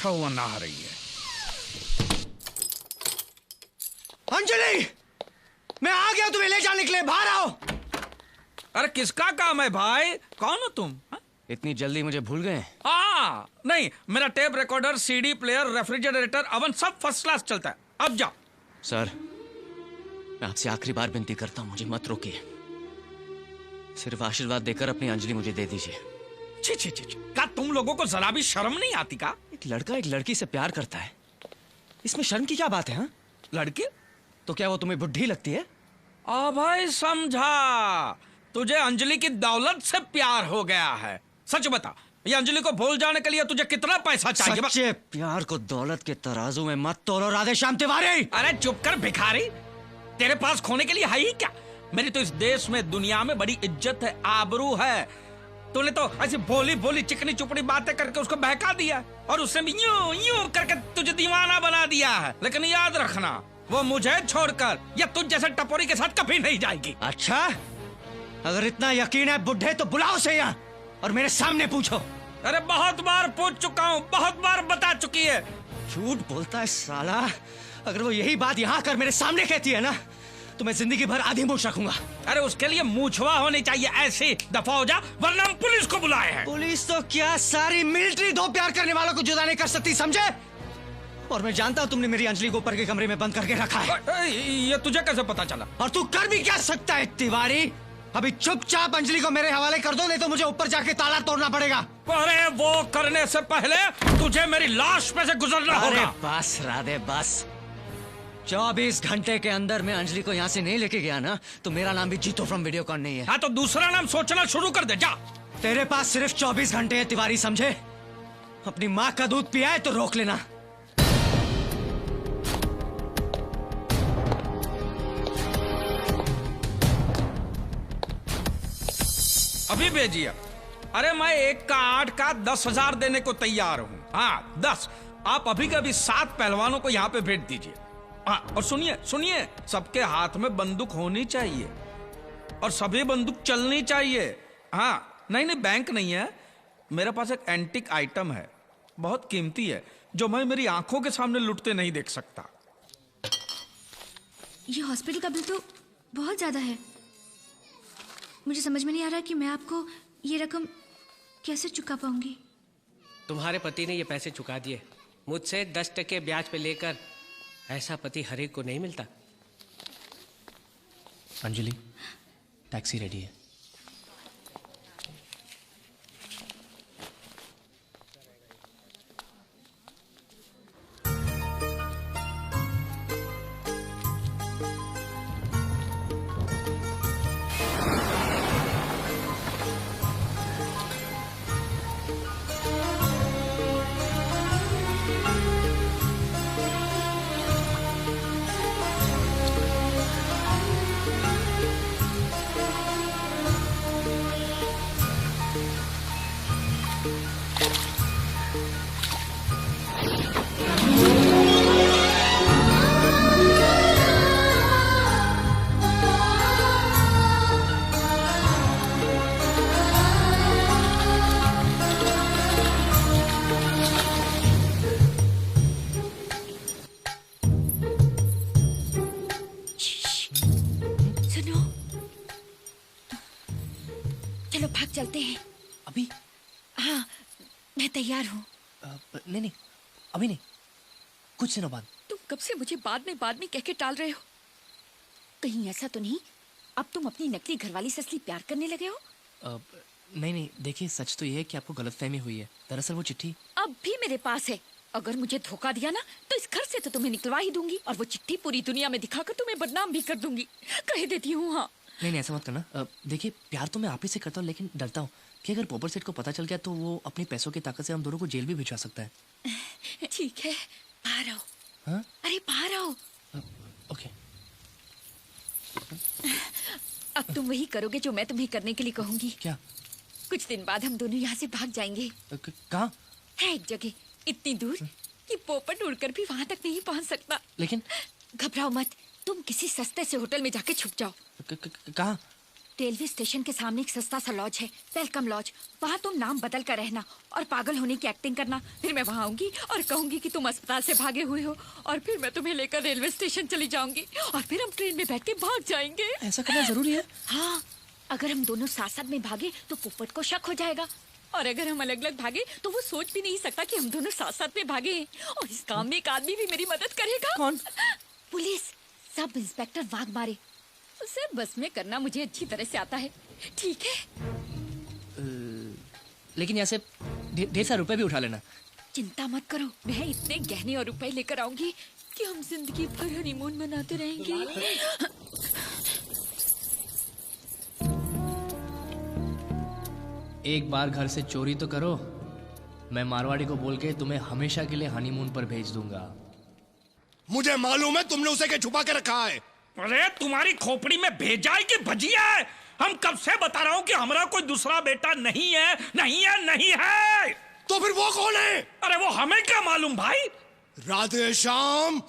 अच्छा हुआ नहा रही है। अंजलि, मैं आ गया, तुम्हें ले जाने के लिए, बाहर आओ। अरे किसका काम है भाई, कौन हो तुम? इतनी जल्दी मुझे भूल गए? नहीं, मेरा tape recorder, CD player, refrigerator, oven सब फर्स्ट क्लास चलता है। अब जाओ। सर, मैं आपसे आखिरी बार विनती करता हूँ, मुझे मत रोकिए। सिर्फ आशीर्वाद देकर अपनी अंजलि मुझे दे दीजिए। छी छी छी, क्या तुम लोगों को जरा भी शर्म नहीं आती का? एक लड़का एक लड़की से प्यार करता है, इसमें शर्म की क्या बात है? हाँ, लड़की तो क्या वो तुम्हें बुढ़ी लगती है? भाई समझा, तुझे अंजलि की दौलत से प्यार हो गया है। सच बता, ये अंजलि को भूल जाने के लिए तुझे कितना पैसा चाहिए? सच्चे प्यार को दौलत के तराजू में मत तोलो राधेश्याम तिवारी। अरे चुप कर भिखारी, तेरे पास खोने के लिए है ही क्या? मेरी तो इस देश में, दुनिया में बड़ी इज्जत है, आबरू है। तूने तो ऐसी भोली भोली चिकनी चुपड़ी बातें करके उसको बहका दिया और उसने भी यूं यूं करके तुझे दीवाना बना दिया है। लेकिन याद रखना, वो मुझे छोड़कर या तुझ जैसे टपोरी के साथ कभी नहीं जाएगी। अच्छा, अगर इतना यकीन है बुढ़े तो बुलाओ से यहाँ और मेरे सामने पूछो। अरे बहुत बार पूछ चुका हूँ, बहुत बार बता चुकी है। झूठ बोलता है साला। अगर वो यही बात यहाँ कर मेरे सामने कहती है ना, तो मैं जिंदगी भर आधी मूछ रखूंगा। अरे उसके लिए मूछवा होनी चाहिए, ऐसी दफा हो जा, वरना हम पुलिस को बुलाए हैं। पुलिस तो क्या, सारी मिलिट्री दो प्यार करने वालों को जुदा नहीं कर सकती, समझे? और मैं जानता हूँ तुमने मेरी अंजलि को ऊपर के कमरे में बंद करके रखा है। ये तुझे कैसे पता चला? और तू कर भी क्या सकता है तिवारी? अभी चुपचाप अंजलि को मेरे हवाले कर दो, नहीं तो मुझे ऊपर जाके ताला तोड़ना पड़ेगा। अरे वो करने से पहले तुझे मेरी लाश पे से गुजरना होगा। बस राधे बस, 24 घंटे के अंदर मैं अंजलि को यहाँ से नहीं लेके गया ना, तो मेरा नाम भी जीतो फ्रॉम वीडियोकॉन नहीं है। हाँ तो दूसरा नाम सोचना शुरू कर दे, जा। तेरे पास सिर्फ 24 घंटे है तिवारी, समझे? अपनी माँ का दूध पिया है तो रोक लेना। अभी भेजिए। अरे मैं 1 का 8 का 10,000 देने को तैयार हूँ। हाँ 10, आप अभी के अभी 7 पहलवानों को यहाँ पे भेज दीजिए। हाँ और सुनिए सुनिए, सबके हाथ में बंदूक होनी चाहिए और सभी बंदूक चलनी चाहिए। हाँ नहीं, बैंक नहीं है, मेरे पास एक एंटिक आइटम है, बहुत कीमती है, जो मैं मेरी आंखों के सामने लुटते नहीं देख सकता। ये हॉस्पिटल का बिल तो बहुत ज्यादा है। मुझे समझ में नहीं आ रहा कि मैं आपको ये रकम कैसे चुका पाऊंगी। तुम्हारे पति ने ये पैसे चुका दिए, मुझसे 10% ब्याज पे लेकर। ऐसा पति हर एक को नहीं मिलता। अंजलि, टैक्सी रेडी है। चलते हैं अभी? हाँ मैं तैयार हूँ। नहीं अभी नहीं, कुछ दिनों बाद। तुम कब से मुझे बाद में कह के टाल रहे हो? कहीं ऐसा तो नहीं अब तुम अपनी नकली घरवाली से असली प्यार करने लगे हो? नहीं देखिए, सच तो ये है कि आपको गलतफहमी हुई है। दरअसल वो चिट्ठी अब भी मेरे पास है। अगर मुझे धोखा दिया ना तो इस घर से तो तुम्हें निकलवा ही दूंगी और वो चिट्ठी पूरी दुनिया में दिखाकर तुम्हें बदनाम भी कर दूंगी, कह देती हूँ। हाँ नहीं ऐसा मत करना। देखिए, प्यार तो मैं आप ही से करता हूँ, लेकिन डरता हूँ कि अगर पोपर सेठ को पता चल गया तो वो अपनी पैसों की ताकत से हम दोनों को जेल भी भिजवा सकता है। ठीक है, बाहर आओ। हाँ? अरे बाहर आओ। ओके। अब तुम वही करोगे जो मैं तुम्हें करने के लिए कहूंगी। क्या? कुछ दिन बाद हम दोनों यहाँ से भाग जाएंगे। कहाँ? है एक जगह इतनी दूर कि पोपट उड़कर भी वहाँ तक नहीं पहुँच सकता। लेकिन घबराओ मत, तुम किसी सस्ते से होटल में जाके छुप जाओ। कहाँ? रेलवे स्टेशन के सामने एक सस्ता सा लॉज है, वेलकम लॉज। वहाँ तुम नाम बदल कर रहना और पागल होने की एक्टिंग करना। फिर मैं वहाँ आऊंगी और कहूंगी कि तुम अस्पताल से भागे हुए हो, और फिर मैं तुम्हें लेकर रेलवे स्टेशन चली जाऊंगी, और फिर हम ट्रेन में बैठ के भाग जाएंगे। ऐसा करना जरूरी है? हाँ, अगर हम दोनों साथ साथ में भागे तो पोपट को शक हो जाएगा, और अगर हम अलग अलग भागे तो वो सोच भी नहीं सकता कि हम दोनों साथ साथ में भागे हैं। और इस काम में एक आदमी भी मेरी मदद करेगा। कौन? Police, sub inspector Waghmare. उसे बस में करना मुझे अच्छी तरह से आता है, ठीक है? लेकिन यहाँ से ढेर सारे रुपए भी उठा लेना। चिंता मत करो, मैं इतने गहने और रुपए लेकर आऊंगी कि हम जिंदगी भर हनीमून मनाते रहेंगे। एक बार घर से चोरी तो करो, मैं मारवाड़ी को बोल के तुम्हें हमेशा के लिए हनीमून पर भेज दूंगा। मुझे मालूम है तुमने उसे क्या छुपा के रखा है। अरे तुम्हारी खोपड़ी में भेजा है कि भजिया है? हम कब से बता रहा हूँ कि हमारा कोई दूसरा बेटा नहीं है, नहीं है, नहीं है। तो फिर वो कौन है? अरे वो हमें क्या मालूम भाई। राधे श्याम,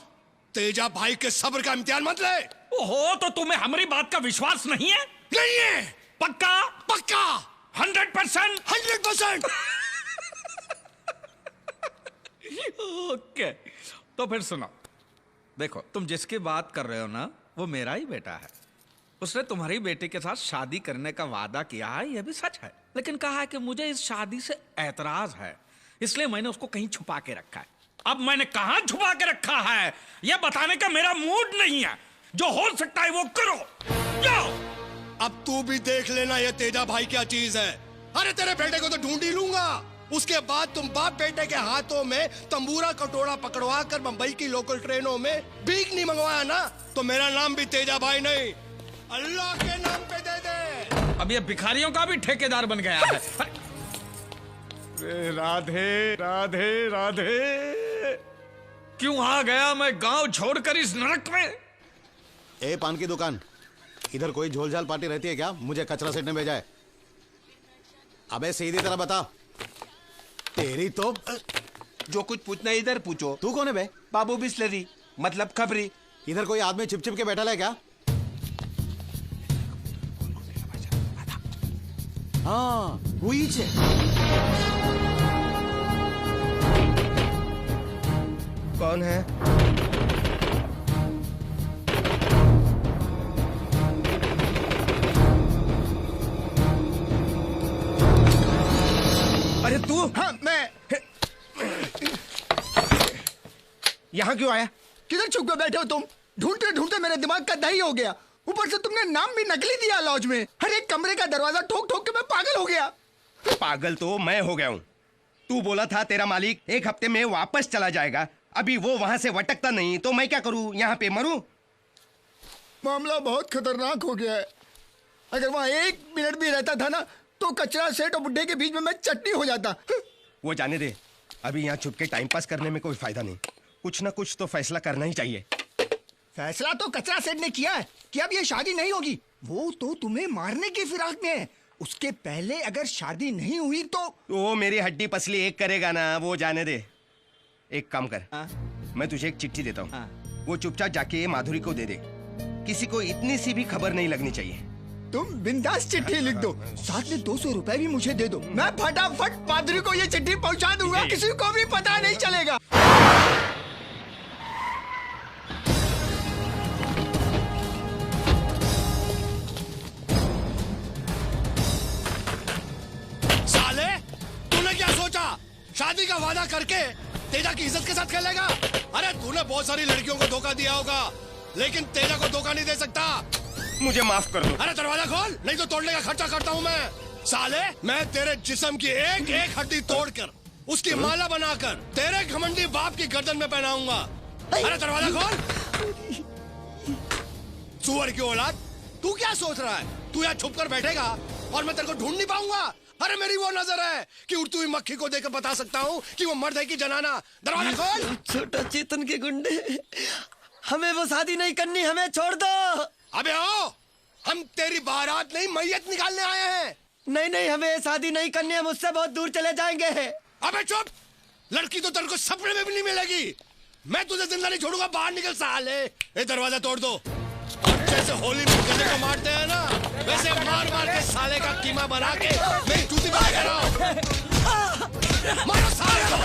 तेजा भाई के सब्र का इम्तिहान मत ले। ओहो, तो तुम्हें हमारी बात का विश्वास नहीं है? नहीं है। पक्का? पक्का 100%? 100%। ओके, तो फिर सुनो। देखो, तुम जिसकी बात कर रहे हो ना, वो मेरा ही बेटा है। उसने तुम्हारी बेटी के साथ शादी करने का वादा किया है, यह भी सच है, लेकिन कहा है कि मुझे इस शादी से ऐतराज है, इसलिए मैंने उसको कहीं छुपा के रखा है। अब मैंने कहां छुपा के रखा है यह बताने का मेरा मूड नहीं है। जो हो सकता है वो करो, जाओ। अब तू भी देख लेना ये तेजा भाई क्या चीज है। अरे तेरे बेटे को तो ढूंढ ही लूंगा, उसके बाद तुम बाप बेटे के हाथों में तंबूरा कटोरा पकड़वा कर बंबई की लोकल ट्रेनों में भीख नहीं मंगवाया ना, तो मेरा नाम भी तेजा भाई नहीं, अल्लाह के नाम पे दे दे। अब ये भिखारियों का भी ठेकेदार बन गया है। राधे राधे राधे, क्यों आ गया मैं गांव छोड़कर इस नरक में? ए पान की दुकान, इधर कोई झोलझाल पार्टी रहती है क्या? मुझे कचरा सेट ने भेजा है। अबे सीधी तरह बता। तेरी तो जो कुछ पूछना इधर पूछो। तू कौन है बे? बाबू बिस्लरी, मतलब खबरी। इधर कोई आदमी छिप छिप के बैठा है क्या? हाँ, हुई छे। कौन है? अरे तू? हाँ, मैं। यहाँ क्यों आया? किधर छुप के बैठे हो तुम? ढूंढते ढूंढते मेरे दिमाग का दही हो गया। ऊपर से तुमने नाम भी नकली दिया लॉज में। हर एक कमरे का दरवाजा ठोक ठोक के मैं पागल हो गया। पागल तो मैं हो गया हूँ। तू बोला था तेरा मालिक 1 हफ्ते में वापस चला जाएगा, अभी वो वहां से वटकता नहीं, तो मैं क्या करूँ? यहाँ पे मरूं? मामला बहुत खतरनाक हो गया है। अगर वहाँ 1 मिनट भी रहता था ना, तो कचरा सेठ और बुड्ढे के बीच में मैं चटनी हो जाता। वो जाने दे, अभी यहाँ छुप के टाइम पास करने में कोई फायदा नहीं। कुछ ना कुछ तो फैसला करना ही चाहिए। फैसला तो कचरा सेठ ने किया है कि अब ये शादी नहीं होगी। वो तो तुम्हें मारने की फिराक में है। उसके पहले अगर शादी नहीं हुई तो वो मेरी हड्डी पसली एक करेगा ना, वो जाने दे। एक काम कर, मैं तुझे एक चिट्ठी देता हूँ, वो चुपचाप जाके माधुरी को दे दे। किसी को इतनी सी भी खबर नहीं लगनी चाहिए। तुम बिंदास चिट्ठी लिख दो, साथ में 200 रुपए भी मुझे दे दो। मैं फटाफट माधुरी को ये चिट्ठी पहुंचा दूंगा, किसी को भी पता नहीं चलेगा। साले, तूने क्या सोचा? शादी का वादा करके तेजा की इज्जत के साथ खेलेगा? अरे तूने बहुत सारी लड़कियों को धोखा दिया होगा, लेकिन तेजा को धोखा नहीं दे सकता। मुझे माफ कर दो। अरे दरवाजा खोल, नहीं तो तोड़ने का खर्चा करता हूँ मैं। साले, मैं तेरे जिस्म की एक एक हड्डी तोड़कर उसकी माला बनाकर तेरे घमंडी बाप की गर्दन में पहनाऊंगा। अरे दरवाजा खोल। सुअर की औलाद, तू क्या सोच रहा है? तू यहाँ छुप कर बैठेगा और मैं तेरे को ढूंढ नहीं पाऊंगा? अरे मेरी वो नजर है कि उड़ती हुई मक्खी को देखकर बता सकता हूँ कि वो मर्द है कि जनाना। दरवाजा खोल। छोटा चेतन के गुंडे, हमें वो शादी नहीं करनी, हमें छोड़ दो। अबे आओ, हम तेरी बारात नहीं मैयत निकालने आए हैं। नहीं नहीं, हमें शादी नहीं करनी है, मुझसे बहुत दूर चले जाएंगे। अबे चुप, लड़की तो तेरे को सपने में भी नहीं मिलेगी। मैं तुझे जिंदा नहीं छोड़ूंगा, बाहर निकल साले। ये दरवाजा तोड़ दो, और जैसे होली में गले को मारते हैं ना, वैसे मार मार मार के साले का कीमा बना के मेरी जूती बना के रहा हूँ। मारो साले को।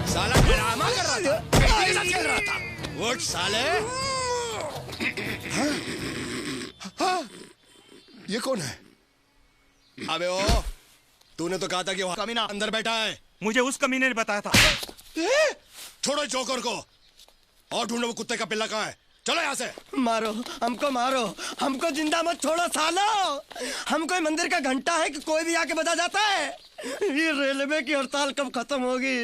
साला ड्रामा कर रहा था, बेटी के साथ खेल रहा था। उठ साले। हाँ? ये कौन है? अबे ओ, तूने तो कहा था कि वो कमीना अंदर बैठा है। मुझे उस कमीने ने बताया था। छोड़ो जोकर को और ढूंढो वो कुत्ते का पिल्ला कहाँ है। चलो यहाँ से। मारो हमको जिंदा मत छोड़ो सालो। हम कोई मंदिर का घंटा है कि कोई भी आके बजा जाता है। ये रेलवे की हड़ताल कब खत्म होगी?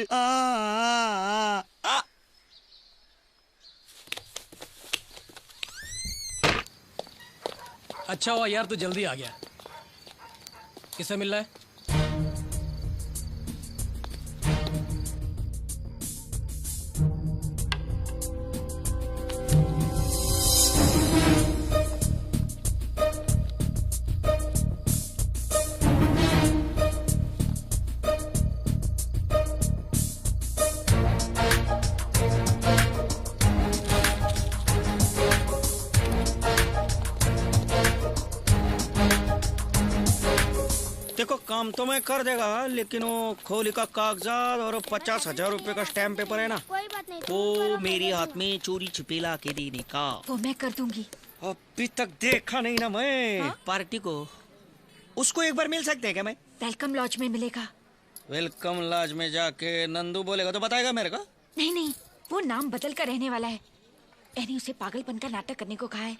अच्छा हुआ यार, तू जल्दी आ गया। किससे मिल रहा है? देखो काम तो मैं कर देगा, लेकिन वो खोली का कागजात और 50,000 रुपए का स्टैम्प पेपर है ना, वो मेरे हाथ में चोरी छिपे ला के देने का। वो मैं कर दूंगी। अभी तक देखा नहीं ना मैं। हाँ? पार्टी को उसको एक बार मिल सकते हैं क्या? मैं वेलकम लॉज में मिलेगा। वेलकम लॉज में जाके नंदू बोलेगा तो बताएगा मेरे को? नहीं, वो नाम बदल कर रहने वाला है। मैंने उसे पागलपन का नाटक करने को कहा है,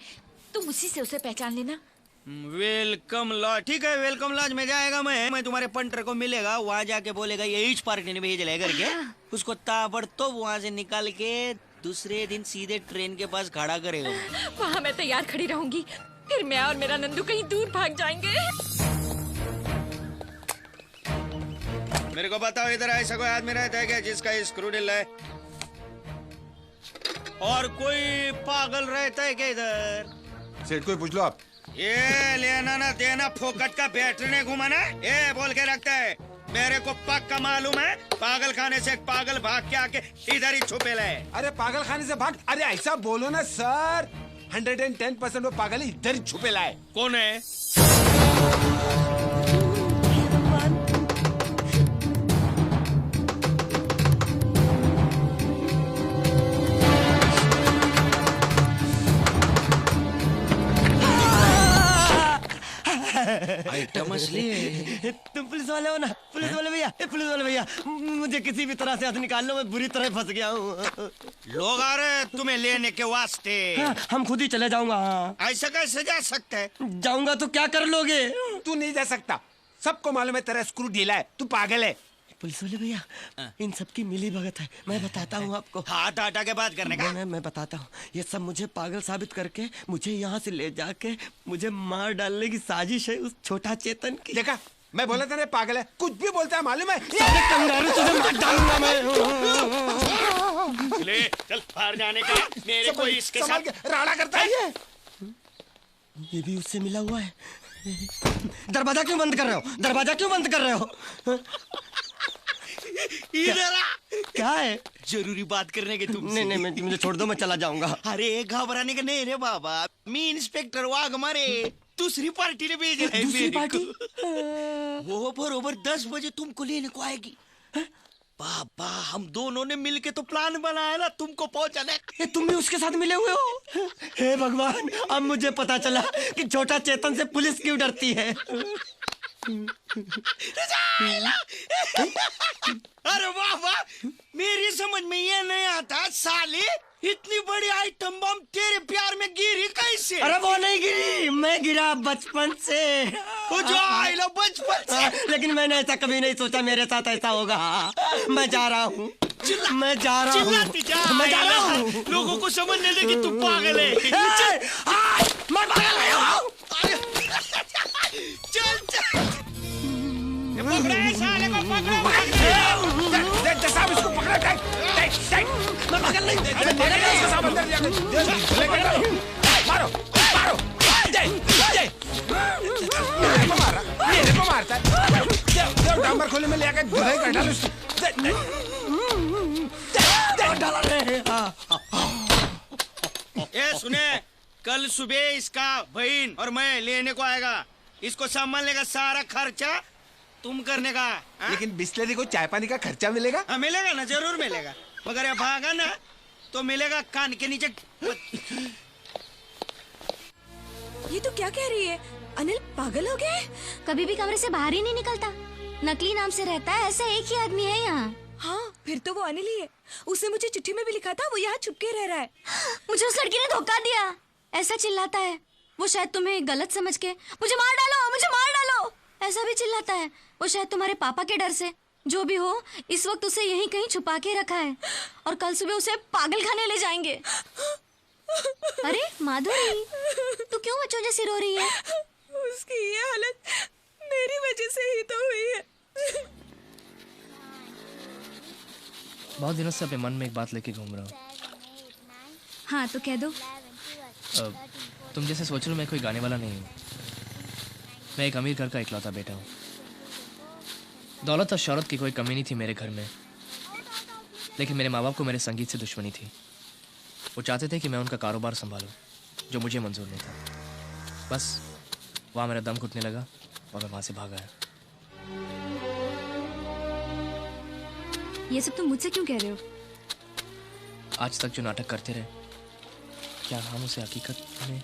तुम उसी से उसे पहचान लेना। वेलकम लॉज, ठीक है, वेलकम लॉज में जाएगा। मैं तुम्हारे पंटर को मिलेगा, वहाँ जाके बोलेगा यही पार्टी ने भेज ले करके। उसको ताबड़तोब वहाँ से निकाल के दूसरे दिन सीधे ट्रेन के पास खड़ा करेगा। वहाँ मैं तैयार खड़ी रहूंगी, फिर मैं और मेरा नंदू कहीं दूर भाग जाएंगे। मेरे को बताओ, इधर ऐसा कोई आदमी रहता है क्या जिसका स्क्रू ढीला है? और कोई पागल रहता है क्या इधर? सेठ को पूछ लो आप। ये लेना ना देना फोकट का बैटरी घुमाना, ये बोल के रखता है। मेरे को पक्का मालूम है, पागल खाने से एक पागल भाग के आके इधर ही छुपे ले। अरे पागल खाने से भाग? अरे ऐसा बोलो ना सर। 110% वो पागल इधर ही छुपे लाए। कौन है? आइटम असली है। तुम पुलिस वाले हो ना? पुलिस वाले भैया, मुझे किसी भी तरह से हाथ निकाल लो, मैं बुरी तरह फंस गया हूँ। लोग आ रहे तुम्हें लेने के वास्ते। हम खुद ही चले जाऊंगा। ऐसा कैसे जा सकते है? जाऊंगा तो क्या कर लोगे? तू नहीं जा सकता, सबको मालूम है तेरा स्क्रू ढीला है, तू पागल है। पुलिस वाले भैया, इन सब की मिली भगत है, मैं बताता हूँ आपको। हाथ हटा के बात करने का। मैं बताता हूँ, ये सब मुझे पागल साबित करके मुझे यहाँ से ले जाके मुझे मार डालने की साजिश है उस छोटा चेतन की। देखा, मैं बोला था ना पागल है, कुछ भी बोलता है मालूम है। तुझे मार डालूंगा मैं। ले चल बाहर जाने का। मेरे को इसके साथ राड़ा करता है ये भी उससे मिला हुआ है। दरवाजा क्यों बंद कर रहे हो? दरवाजा क्यों बंद कर रहे हो? इधर आ। क्या है? जरूरी बात करने के तुम। नहीं, मुझे छोड़ दो, मैं चला जाऊंगा। अरे घबराने का नहीं रे बाबा, मी इंस्पेक्टर वाघ मारे दूसरी पार्टी ने भेजा है। दूसरी पार्टी? वो बरोबर 10 बजे तुमको लेने को आएगी। बाबा, हम दोनों ने मिलके तो प्लान बनाया ना तुमको पहुंचाने। ये तुम भी उसके साथ मिले हुए हो? हे भगवान, अब मुझे पता चला कि छोटा चेतन से पुलिस क्यों डरती है। अरे वाह वाह, मेरी समझ में ये नहीं आता साले, इतनी बड़ी आइटम बम तेरे प्यार में गिरी कैसे? अरे वो नहीं गिरी, मैं गिरा बचपन से। वो जो आइलो बचपन से। लेकिन मैंने ऐसा कभी नहीं सोचा मेरे साथ ऐसा होगा। मैं जा रहा हूँ, मैं जा रहा हूँ। लोगों को समझने दे कि तू पागल है। मैं पागल नहीं हूँ। चल पकड़े साले को, पकड़ो। साहब इसको पकड़ा। मैं पागल नहीं, मारो मेरे को मारता है। डांबर खोले में ले आकर धुलाई कर डालो। ए सुने, कल सुबह इसका बहन और मैं लेने को आएगा। इसको संभालने का सारा खर्चा तुम करने का। हाँ? लेकिन बिस्लरी को चाय पानी का खर्चा मिलेगा? हाँ मिलेगा ना, जरूर मिलेगा। मगर ये भागा ना तो मिलेगा कान के नीचे। ये तो क्या कह रही है? अनिल पागल हो गया है? कभी भी कमरे से बाहर ही नहीं निकलता, नकली नाम से रहता है। ऐसा एक ही आदमी है यहाँ। हाँ, फिर तो वो अनिल ही है। उसने मुझे चिट्ठी में भी लिखा था वो यहाँ छुपके रह रहा है। मुझे उस लड़की ने धोखा दिया। ऐसा चिल्लाता है वो शायद तुम्हें गलत समझ के मुझे मार डालो, मुझे मार डालो ऐसा भी चिल्लाता है। वो शायद तुम्हारे पापा के डर से, जो भी हो इस वक्त उसे यहीं कहीं छुपा के रखा है और कल सुबह उसे पागल खाने ले जाएंगे। अरे माधुरी, तू क्यों बच्चों जैसी रो रही है? उसकी ये हालत मेरी वजह से ही तो हुई है। बहुत दिनों से अपने मन में एक बात लेके घूम रहा हूँ। हाँ तो कह दो। तुम जैसे सोच रहे हो मैं कोई गाने वाला नहीं हूँ। मैं एक अमीर घर का इकलौता बेटा हूँ। दौलत और शौहरत की कोई कमी नहीं थी मेरे घर में, लेकिन मेरे माँ बाप को मेरे संगीत से दुश्मनी थी। वो चाहते थे कि मैं उनका कारोबार संभालूं, जो मुझे मंजूर नहीं था। बस वहाँ मेरा दम घुटने लगा और मैं वहाँ से भाग आया। ये सब तुम मुझसे क्यों कह रहे हो? आज तक जो नाटक करते रहे, क्या हम उसे हकीकत में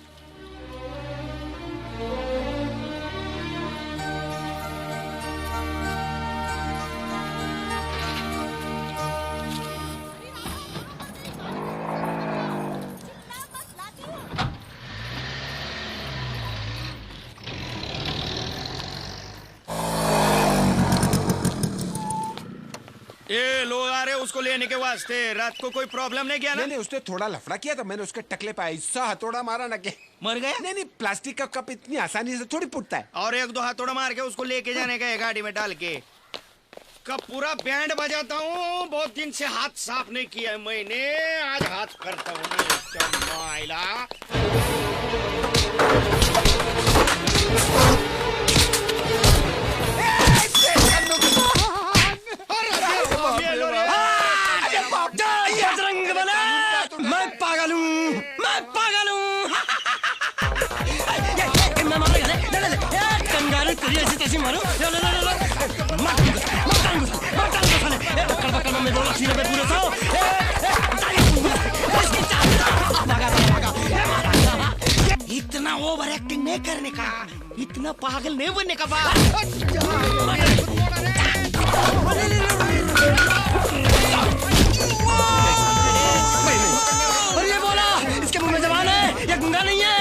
ये लोग आ रहे उसको लेने के वास्ते। रात को कोई प्रॉब्लम नहीं किया ना? नहीं, उसने थोड़ा लफड़ा किया तो मैंने उसके टकले पे ऐसा हथौड़ा मारा ना कि मर गया। नहीं, प्लास्टिक का कप इतनी आसानी से थोड़ी फूटता है। और एक दो हथौड़ा मार के उसको लेके जाने का है गाड़ी में डाल के। कब पूरा बैंड बजाता हूँ। बहुत दिन से हाथ साफ नहीं किया है मैंने, आज हाथ करता हूँ। मैं पागल हूँ, मैं पागल हूँ। कंगारू तुझे ऐसी तैसी मारो। इतना ओवर एक्टिंग नहीं करने का, इतना पागल नहीं बनने का बात।